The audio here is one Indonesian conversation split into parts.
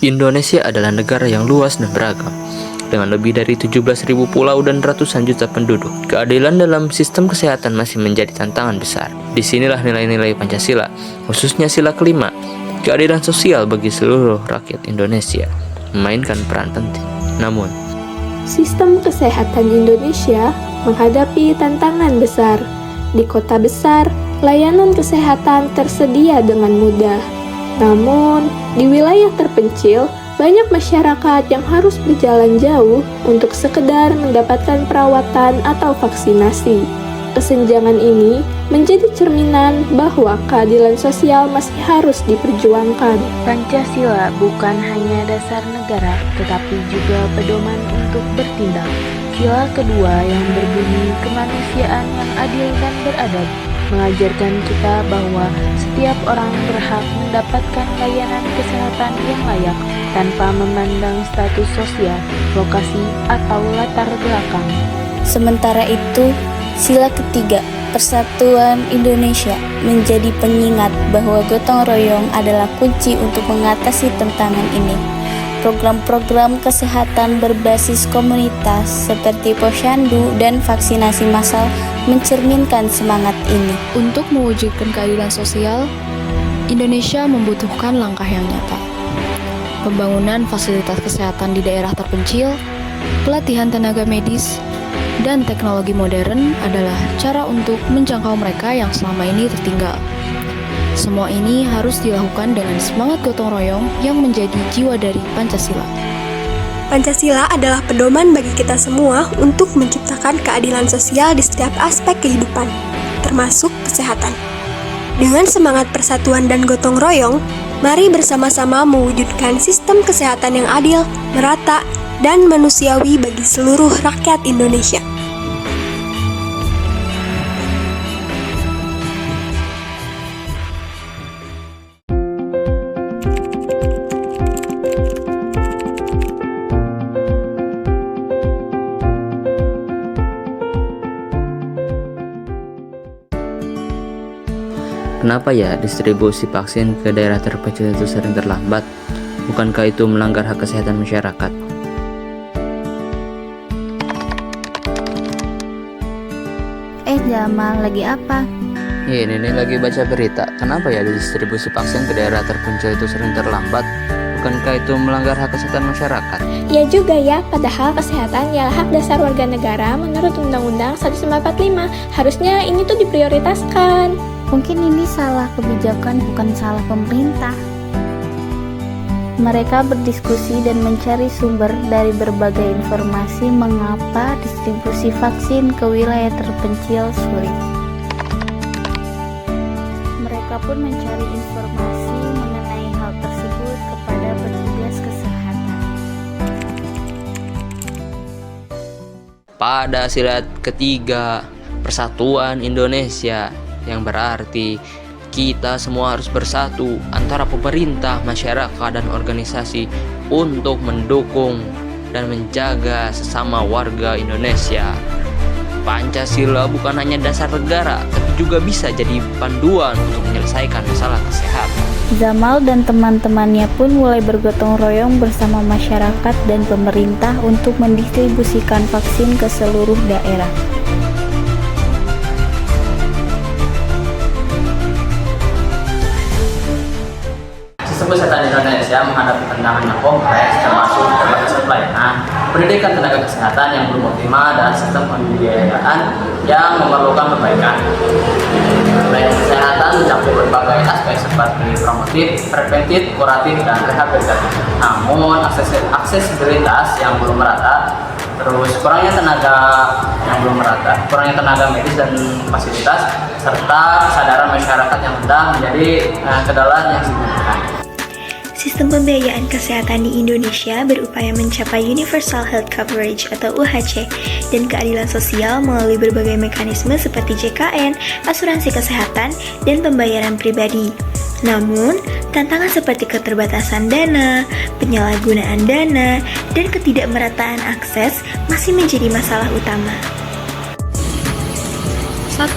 Indonesia adalah negara yang luas dan beragam, dengan lebih dari 17.000 pulau dan ratusan juta penduduk. Keadilan dalam sistem kesehatan masih menjadi tantangan besar. Disinilah nilai-nilai Pancasila, khususnya sila kelima, keadilan sosial bagi seluruh rakyat Indonesia, memainkan peran penting. Namun, sistem kesehatan Indonesia menghadapi tantangan besar. Di kota besar, layanan kesehatan tersedia dengan mudah. Namun, di wilayah terpencil, banyak masyarakat yang harus berjalan jauh untuk sekedar mendapatkan perawatan atau vaksinasi. Kesenjangan ini menjadi cerminan bahwa keadilan sosial masih harus diperjuangkan. Pancasila bukan hanya dasar negara, tetapi juga pedoman untuk bertindak. Sila kedua yang berbunyi kemanusiaan yang adil dan beradab mengajarkan kita bahwa setiap orang berhak mendapatkan layanan kesehatan yang layak tanpa memandang status sosial, lokasi, atau latar belakang. Sementara itu, sila ketiga, Persatuan Indonesia, menjadi pengingat bahwa gotong royong adalah kunci untuk mengatasi tantangan ini. Program-program kesehatan berbasis komunitas seperti posyandu dan vaksinasi massal mencerminkan semangat ini. Untuk mewujudkan keadilan sosial, Indonesia membutuhkan langkah yang nyata. Pembangunan fasilitas kesehatan di daerah terpencil, pelatihan tenaga medis, dan teknologi modern adalah cara untuk menjangkau mereka yang selama ini tertinggal. Semua ini harus dilakukan dengan semangat gotong royong yang menjadi jiwa dari Pancasila. Pancasila adalah pedoman bagi kita semua untuk menciptakan keadilan sosial di setiap aspek kehidupan, termasuk kesehatan. Dengan semangat persatuan dan gotong royong, mari bersama-sama mewujudkan sistem kesehatan yang adil, merata, dan manusiawi bagi seluruh rakyat Indonesia. kenapa ya distribusi vaksin ke daerah terpencil itu sering terlambat? Bukankah itu melanggar hak kesehatan masyarakat? Jamal, lagi apa? Ini lagi baca berita. Kenapa ya distribusi vaksin ke daerah terpencil itu sering terlambat? Bukankah itu melanggar hak kesehatan masyarakat? Ya juga ya, padahal kesehatan ialah hak dasar warga negara menurut Undang-Undang 1945. Harusnya ini tuh diprioritaskan. Mungkin ini salah kebijakan, bukan salah pemerintah. Mereka berdiskusi dan mencari sumber dari berbagai informasi mengapa distribusi vaksin ke wilayah terpencil sulit. Mereka pun mencari informasi mengenai hal tersebut kepada petugas kesehatan. Pada sila ketiga, Persatuan Indonesia, yang berarti kita semua harus bersatu antara pemerintah, masyarakat, dan organisasi untuk mendukung dan menjaga sesama warga Indonesia. Pancasila bukan hanya dasar negara, tapi juga bisa jadi panduan untuk menyelesaikan masalah kesehatan. Zamal dan teman-temannya pun mulai bergotong royong bersama masyarakat dan pemerintah untuk mendistribusikan vaksin ke seluruh daerah. Sistem kesehatan Indonesia menghadapi tantangan yang kompleks, termasuk keterbatasan pelayanan, pendidikan tenaga kesehatan yang belum optimal, dan sistem pembiayaan yang memerlukan perbaikan. Pelayanan kesehatan mencakup berbagai aspek seperti promotif, preventif, kuratif, dan rehabilitatif. Namun, aksesibilitas yang belum merata, terus kurangnya tenaga medis dan fasilitas, serta kesadaran masyarakat yang rendah menjadi kendala yang signifikan. Sistem pembiayaan kesehatan di Indonesia berupaya mencapai Universal Health Coverage atau UHC dan keadilan sosial melalui berbagai mekanisme seperti JKN, asuransi kesehatan, dan pembayaran pribadi. Namun, tantangan seperti keterbatasan dana, penyalahgunaan dana, dan ketidakmerataan akses masih menjadi masalah utama. 1.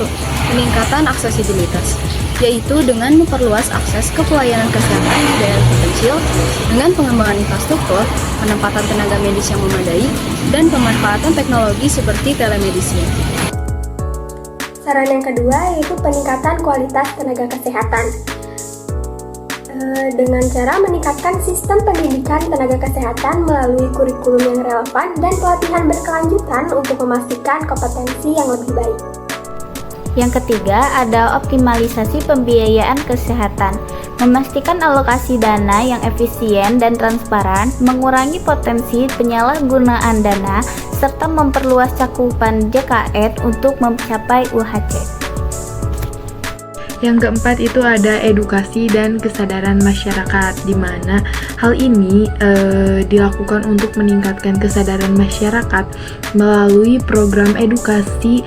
Peningkatan aksesibilitas, yaitu dengan memperluas akses ke pelayanan kesehatan di daerah terpencil. terpencil dengan pengembangan infrastruktur, penempatan tenaga medis yang memadai, dan pemanfaatan teknologi seperti telemedicine. Saran yang kedua yaitu peningkatan kualitas tenaga kesehatan. Dengan cara meningkatkan sistem pendidikan tenaga kesehatan melalui kurikulum yang relevan dan pelatihan berkelanjutan untuk memastikan kompetensi yang lebih baik. Yang ketiga ada optimalisasi pembiayaan kesehatan. Memastikan alokasi dana yang efisien dan transparan, mengurangi potensi penyalahgunaan dana, serta memperluas cakupan JKN untuk mencapai UHC. Yang keempat itu ada edukasi dan kesadaran masyarakat, di mana hal ini dilakukan untuk meningkatkan kesadaran masyarakat melalui program edukasi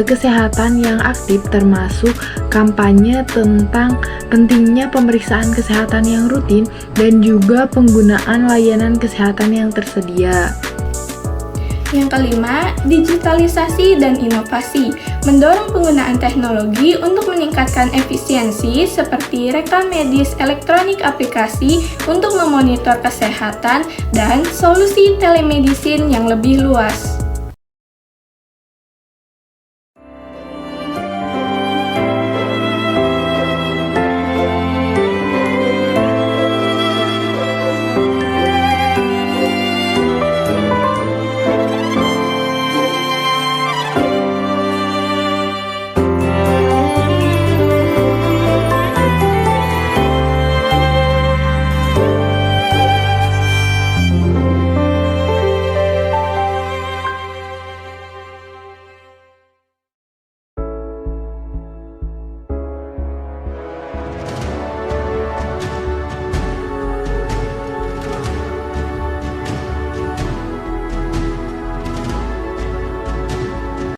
kesehatan yang aktif, termasuk kampanye tentang pentingnya pemeriksaan kesehatan yang rutin dan juga penggunaan layanan kesehatan yang tersedia. Yang kelima, digitalisasi dan inovasi, mendorong penggunaan teknologi untuk meningkatkan efisiensi seperti rekam medis elektronik aplikasi untuk memonitor kesehatan dan solusi telemedicine yang lebih luas.